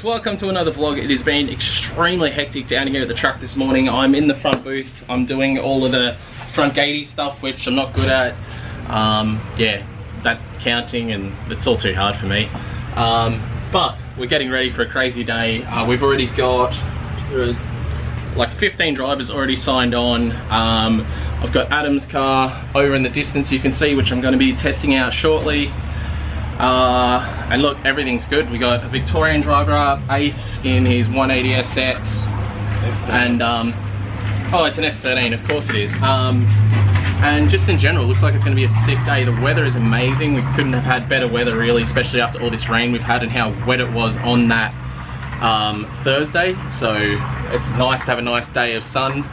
welcome to another vlog. It has been extremely hectic down here at the truck this morning. I'm in the front booth. I'm doing all of the front gatey stuff, which I'm not good at. Yeah, that counting, and it's all too hard for me. But we're getting ready for a crazy day. We've already got like 15 drivers already signed on. I've got Adam's car over in the distance, you can see, which I'm going to be testing out shortly. And look, everything's good. We got a Victorian driver up, Ace, in his 180SX, and oh, it's an S13, of course it is. And just in general, it looks like it's going to be a sick day. The weather is amazing. We couldn't have had better weather, really, especially after all this rain we've had and how wet it was on that Thursday. So it's nice to have a nice day of sun,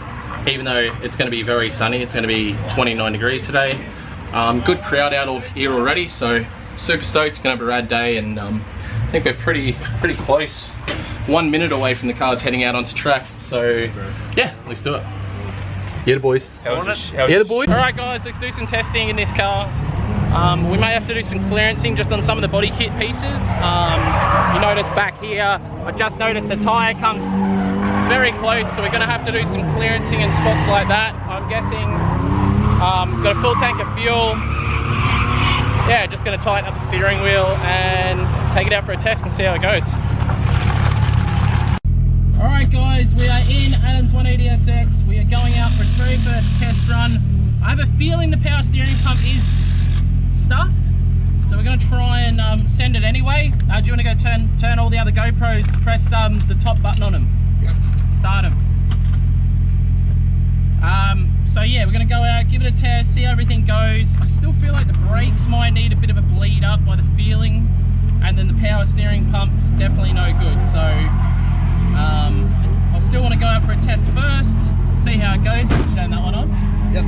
even though it's going to be very sunny. It's going to be 29 degrees today. Good crowd out here already, so super stoked. Gonna have a rad day, and I think we're pretty close. 1 minute away from the cars heading out onto track. So yeah, let's do it. Yeah, the boys. Yeah, the boys. All right, guys, let's do some testing in this car. We may have to do some clearancing just on some of the body kit pieces. You notice back here, I just noticed the tire comes very close, so we're gonna have to do some clearancing in spots like that. I'm guessing got a full tank of fuel. Yeah, just gonna tighten up the steering wheel and take it out for a test and see how it goes. All right, guys, we are in Adam's 180SX. We are going out for its very first test run. I have a feeling the power steering pump is stuffed, so we're gonna try and send it anyway. Do you wanna go turn all the other GoPros, press the top button on them? Yep. Start them. So yeah, we're gonna go out, give it a test, see how everything goes. I still feel like the brakes might need a bit of a bleed up by the feeling, and then the power steering pump's definitely no good. So I still want to go out for a test first, see how it goes. Turn that one on. Yep.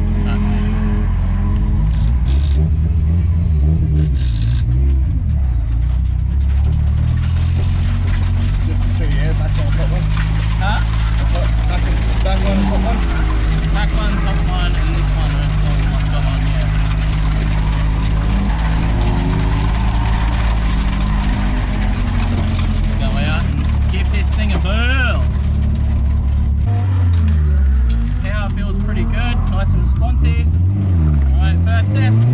Just to tell you, back on top one. Huh? Back one, top one. Back one, top one, and this one is got on, yeah. Go out and give this thing a whirl. Power feels pretty good, nice and responsive. Alright, first test.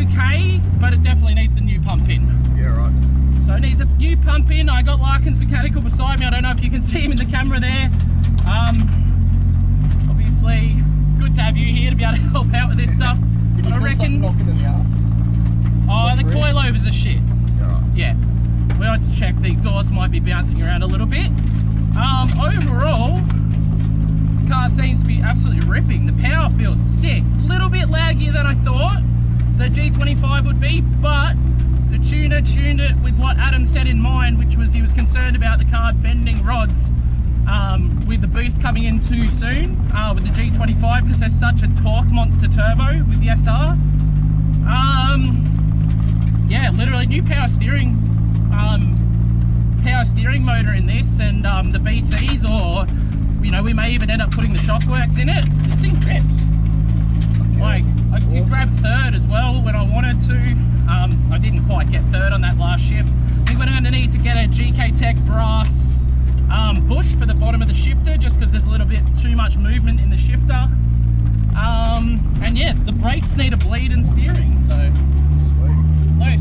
okay, but it definitely needs the new pump in. Yeah, right. So it needs a new pump in. I got Larkin's mechanical beside me. I don't know if you can see him in the camera there. Obviously, good to have you here to be able to help out with this stuff. Did you feel something knocking in the ass? Oh, the coilovers are shit. Yeah, right. Yeah. We like to check the exhaust might be bouncing around a little bit. Overall, the car seems to be absolutely ripping. The power feels sick. A little bit laggier than I thought the G25 would be, but the tuner tuned it with what Adam said in mind, which was he was concerned about the car bending rods with the boost coming in too soon with the G25 because there's such a torque monster turbo with the SR. Yeah, literally new power steering motor in this, and the BCs, or you know, we may even end up putting the shockworks in it. This thing rips. Like, I could grab third as well when I wanted to. I didn't quite get third on that last shift. I think we're going to need to get a GK Tech brass bush for the bottom of the shifter, just because there's a little bit too much movement in the shifter. And yeah, the brakes need a bleed and steering, so Sweet. nice.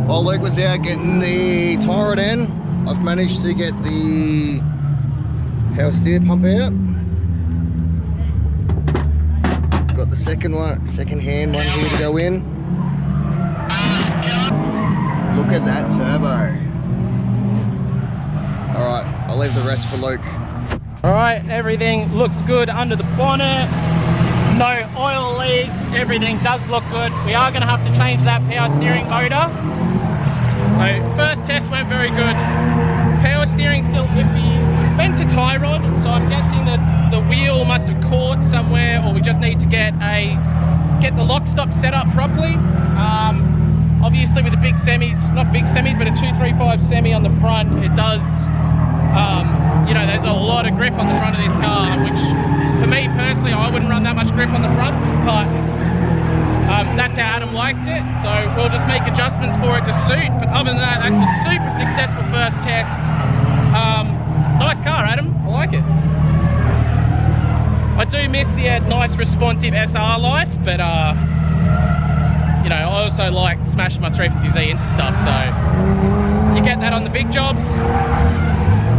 While Luke was out getting the tyre in, I've managed to get the power steer pump out. Got the second hand one here to go in. Look at that turbo. Alright, I'll leave the rest for Luke. Alright, everything looks good under the bonnet. No oil leaks, everything does look good. We are going to have to change that power steering motor. So first test went very good. Power steering still iffy. Went to tie rod, so I'm guessing that the wheel must have caught somewhere, or we just need to get the lock stop set up properly. Obviously with the big semis, not big semis, but a 235 semi on the front, it does, you know, there's a lot of grip on the front of this car, which for me personally, I wouldn't run that much grip on the front, but that's how Adam likes it, so we'll just make adjustments for it to suit. But other than that, that's a super successful first test. Nice car, Adam, I like it. I do miss the nice responsive SR life, but you know, I also like smashing my 350Z into stuff, so you get that on the big jobs.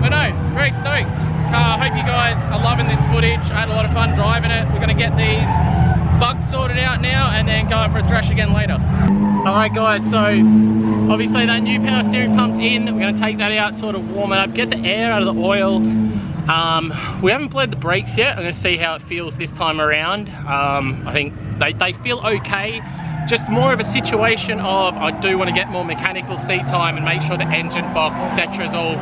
But no, very stoked. I hope you guys are loving this footage. I had a lot of fun driving it. We're going to get these bugs sorted out now and then go out for a thrash again later. Alright guys, so obviously that new power steering pump's in. We're going to take that out, sort of warm it up, get the air out of the oil. We haven't bled the brakes yet. I'm going to see how it feels this time around. I think they feel okay. Just more of a situation of I do want to get more mechanical seat time and make sure the engine box, etc. is all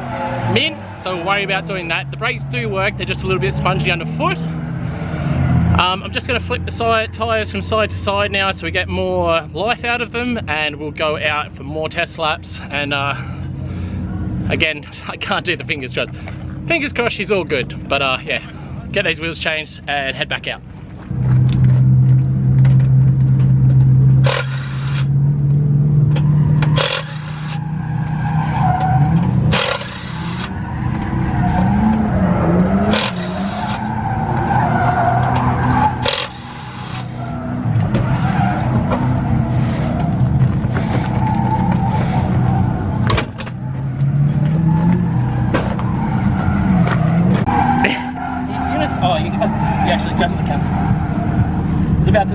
mint, so we'll worry about doing that. The brakes do work, they're just a little bit spongy underfoot. I'm just going to flip the tyres from side to side now so we get more life out of them, and we'll go out for more test laps. And again, I can't do the fingers crossed. Fingers crossed she's all good, but yeah, get these wheels changed and head back out.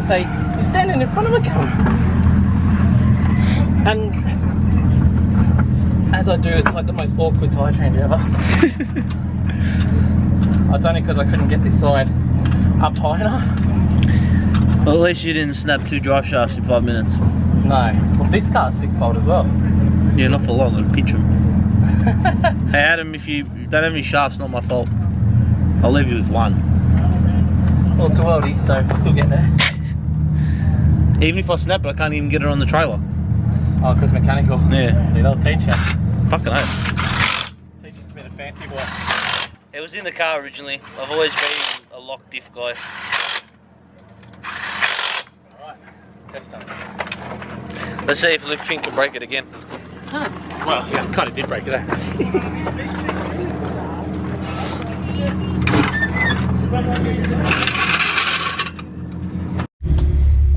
to say, you're standing in front of a car. And as I do, it's like the most awkward tyre change ever. It's only because I couldn't get this side up high enough. Well, at least you didn't snap 2 drive shafts in 5 minutes. No. Well, this car's 6-bolt as well. Yeah, not for long, it'll pinch them. Hey Adam, if you don't have any shafts, not my fault. I'll leave you with 1. Well, it's a worldie, so we'll still get there. Even if I snap it, I can't even get it on the trailer. Oh, because mechanical. Yeah. See, they'll teach you. Fucking hell. Teach you to be the fancy boy. It was in the car originally. I've always been a lock diff guy. Alright, test that. Let's see if Luke Fink can break it again. Huh. Well, yeah, kind of did break it, eh?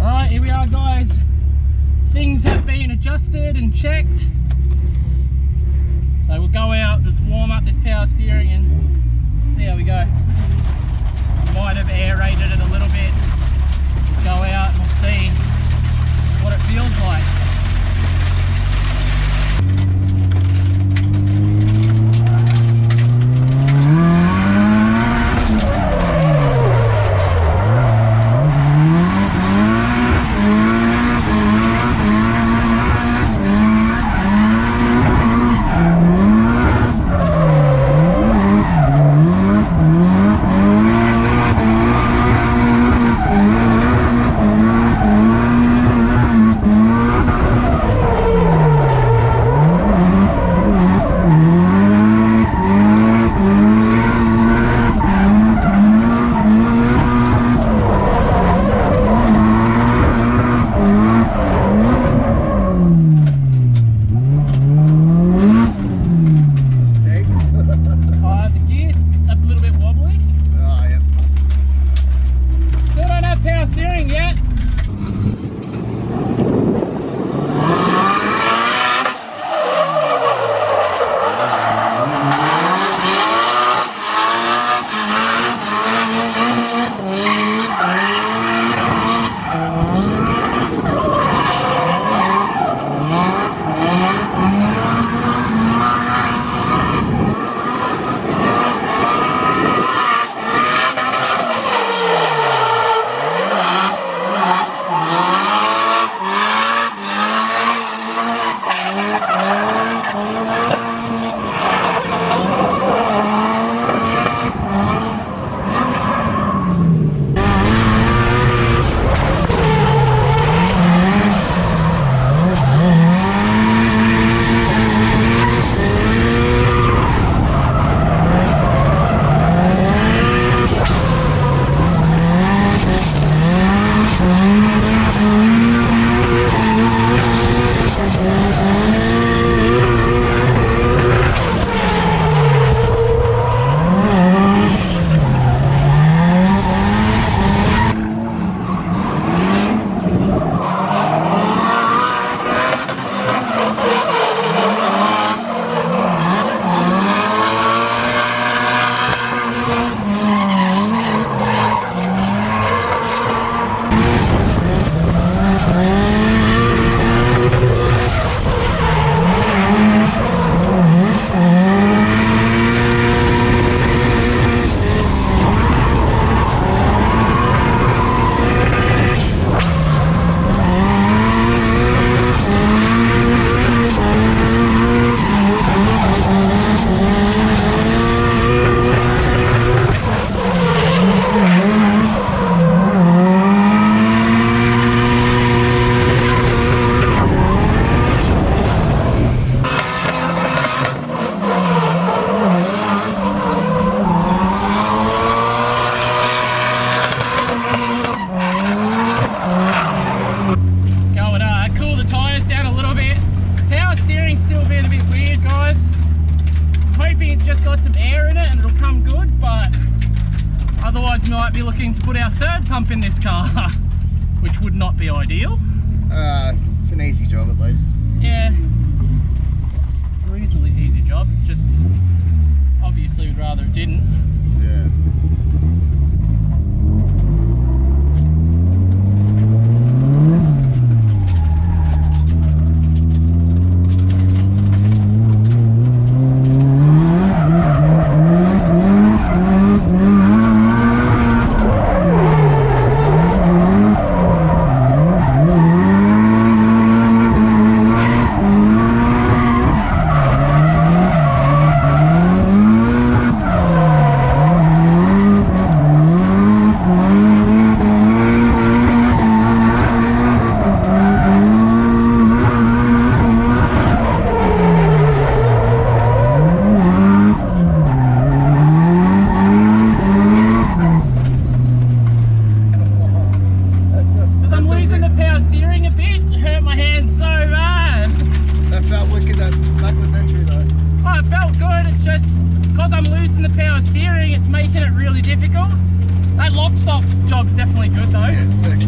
Alright, here we are, guys. Things have been adjusted and checked. So we'll go out, just warm up this power steering and see how we go. Might have aerated it a little bit. Go out and we'll see what it feels like. Otherwise we might be looking to put our third pump in this car, which would not be ideal. It's an easy job at least. Yeah, reasonably easy job. It's just obviously we'd rather it didn't. Yeah. because I'm losing the power steering, it's making it really difficult. That lock stop job's definitely good though. Yeah, sick.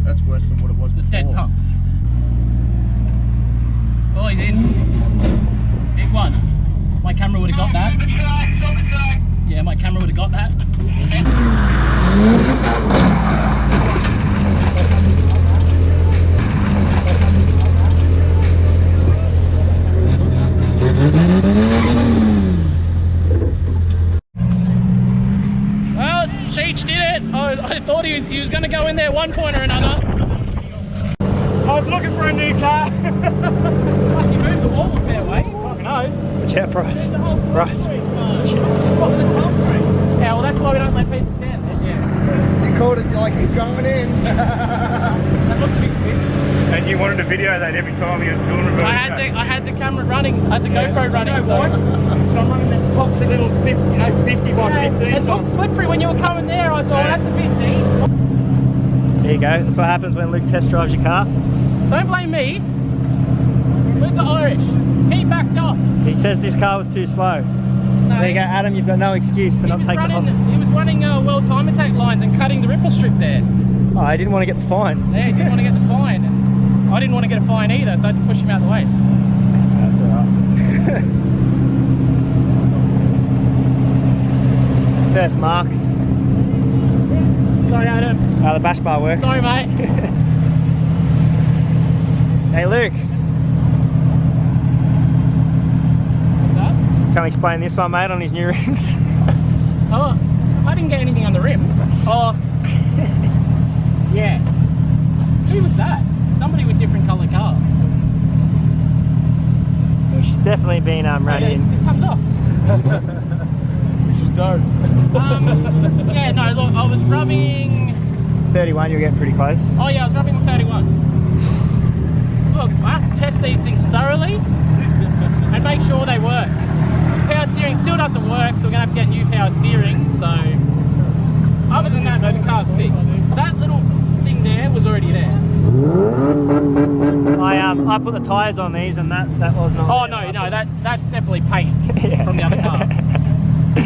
That's worse than what it was It's a before. dead pump. Oh, he's in. Big one. My camera would have got that. Yeah, my camera would have got that. Well, Cheech did it. I thought he was going to go in there one point or another. I was looking for a new car. Fuck, you moved the wall a fair way. Fucking oath. Watch out, Bryce. Bryce. Yeah, well that's why we don't let people stand there. Yeah. You called it like he's going in. That looked a bit quick. And you wanted to video that every time he was doing reverse. I had the camera running, I had the GoPro running. So I'm running that boxy little 50 by 15. it looked slippery when you were coming there. I thought, that's a bit deep. There you go. That's what happens when Luke test drives your car. Don't blame me. Where's the Irish? He backed off. He says this car was too slow. No, There you go, Adam. You've got no excuse to not take the hop. He was running World Time Attack lines and cutting the ripple strip there. Oh, I didn't want to get the fine. Yeah, he didn't want to get the fine. And I didn't want to get a fine either, so I had to push him out of the way. That's alright. First marks. Sorry, Adam. Oh, the bash bar works. Sorry, mate. Hey, Luke. What's up? Can we explain this one, mate, on his new rims? Oh, I didn't get anything on the rim. Oh, yeah. Who was that? Somebody with different colour car. Well, she's definitely been run in. This comes off. She's dope. Yeah, no, look, I was rubbing... 31, you're getting pretty close. Oh yeah, I was rubbing the 31. Look, I have to test these things thoroughly and make sure they work. Power steering still doesn't work, so we're going to have to get new power steering, so... Other than that, though, the car's sick. That little thing there was already there. I put the tyres on these and that was not. Oh no, that's definitely paint Yeah. from the other car.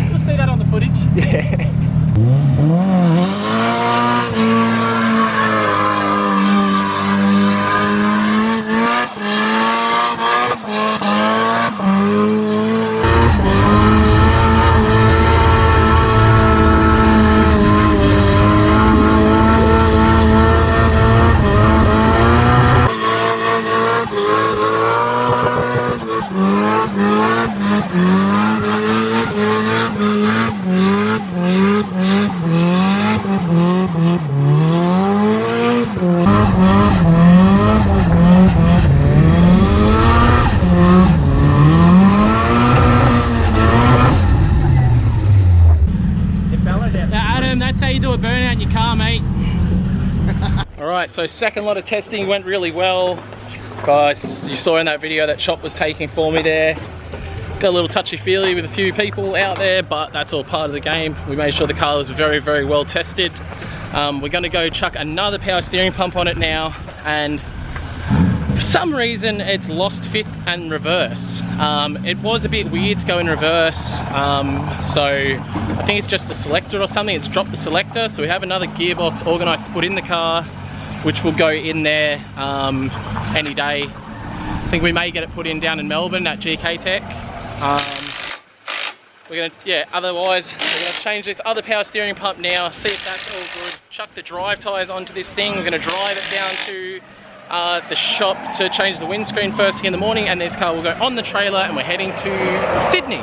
You'll see that on the footage. Yeah. That's how you do a burnout in your car, mate. Alright, so second lot of testing went really well. Guys, you saw in that video that Shop was taking for me there. Got a little touchy-feely with a few people out there, but that's all part of the game. We made sure the car was very, very well tested. We're going to go chuck another power steering pump on it now, and for some reason it's lost fifth and reverse. It was a bit weird to go in reverse, so I think it's just the selector or something. It's dropped the selector, so we have another gearbox organised to put in the car, which will go in there any day. I think we may get it put in down in Melbourne at GK Tech. We're gonna, yeah, otherwise we're gonna change this other power steering pump now, see if that's all good, chuck the drive tyres onto this thing. We're gonna drive it down to the shop to change the windscreen first thing in the morning, and this car will go on the trailer and we're heading to Sydney,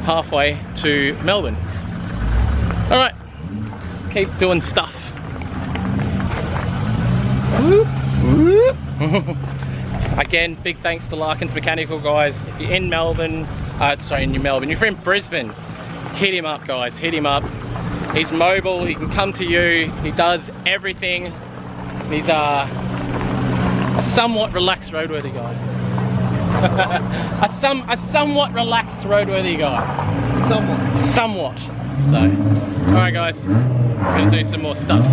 halfway to Melbourne. All right, let's keep doing stuff. Again, big thanks to Larkin's Mechanical, guys. If you're in Melbourne, if you're in Brisbane, hit him up, guys, hit him up. He's mobile, he can come to you, he does everything. He's a somewhat relaxed roadworthy guy. a somewhat relaxed roadworthy guy. Somewhat. So, alright guys, we're gonna do some more stuff.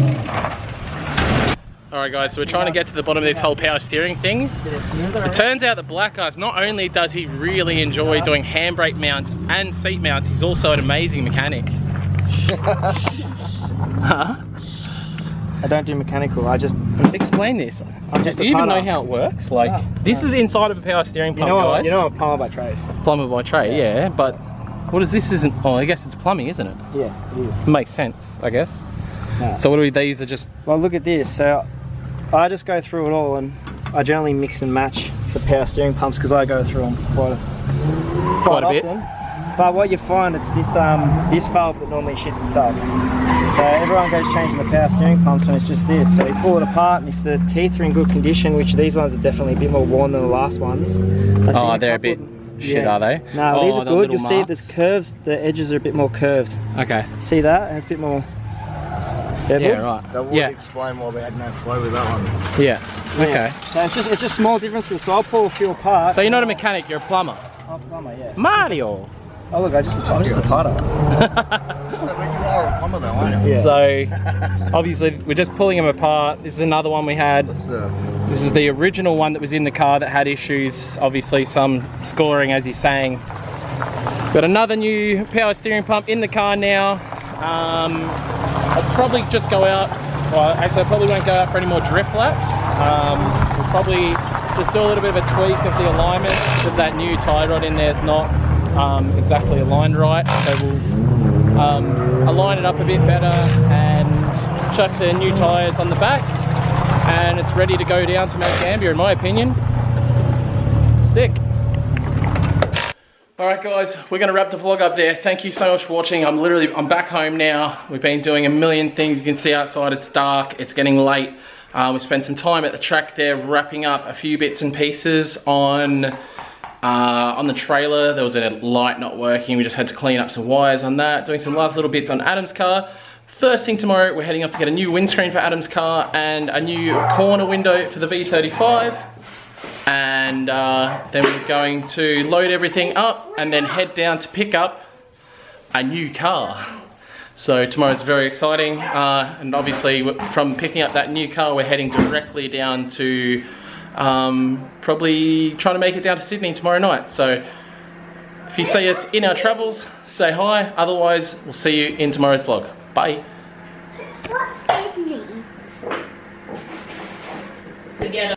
Alright guys, so we're trying to get to the bottom of this whole power steering thing. It turns out that Black Guys, not only does he really enjoy doing handbrake mounts and seat mounts, he's also an amazing mechanic. Huh? I don't do mechanical. Explain this. I'm just Do a you even know tight how it works? Like, No, this is inside of a power steering pump, guys. You know I'm a plumber by trade. Plumber by trade, yeah. But what is this? Isn't? Oh, I guess it's plumbing, isn't it? Yeah, it is. Makes sense, I guess. No. So what do these are just? Well, look at this. So I just go through it all, and I generally mix and match the power steering pumps because I go through them quite a bit. often. But what you find, it's this this valve that normally shits itself. So everyone goes changing the power steering pumps when it's just this. So you pull it apart, and if the teeth are in good condition, which these ones are definitely a bit more worn than the last ones. Oh, they're a bit shit, are they? No, these are good. You'll see marks. there's curves. The edges are a bit more curved. Okay. See that? It has a bit more. Yeah, right. That would explain why we had no flow with that one. Yeah. Okay. So it's just small differences. So I'll pull a few apart. So you're not a mechanic, you're a plumber. I'm a plumber, yeah. Mario. Oh look, I'm just a tight ass. No, but you are a plumber though, aren't you? Yeah. So obviously we're just pulling them apart. This is another one we had. This is the original one that was in the car that had issues. Obviously some scoring, as you're saying. Got another new power steering pump in the car now. I'll probably just go out. Well, actually I probably won't go out for any more drift laps. We'll probably just do a little bit of a tweak of the alignment because that new tie rod in there is not exactly aligned right. So we'll align it up a bit better and chuck the new tyres on the back, and it's ready to go down to Mount Gambier in my opinion. Sick. Alright guys, we're going to wrap the vlog up there. Thank you so much for watching. I'm back home now. We've been doing a million things. You can see outside it's dark, it's getting late. We spent some time at the track there wrapping up a few bits and pieces on the trailer. There was a light not working. We just had to clean up some wires on that. Doing some last little bits on Adam's car. First thing tomorrow, we're heading up to get a new windscreen for Adam's car and a new corner window for the V35. And then we're going to load everything up and then head down to pick up a new car. So tomorrow's very exciting, and obviously from picking up that new car we're heading directly down to probably trying to make it down to Sydney tomorrow night. So if you see us in our travels, say hi, otherwise we'll see you in tomorrow's vlog. Bye. What's Sydney? Together.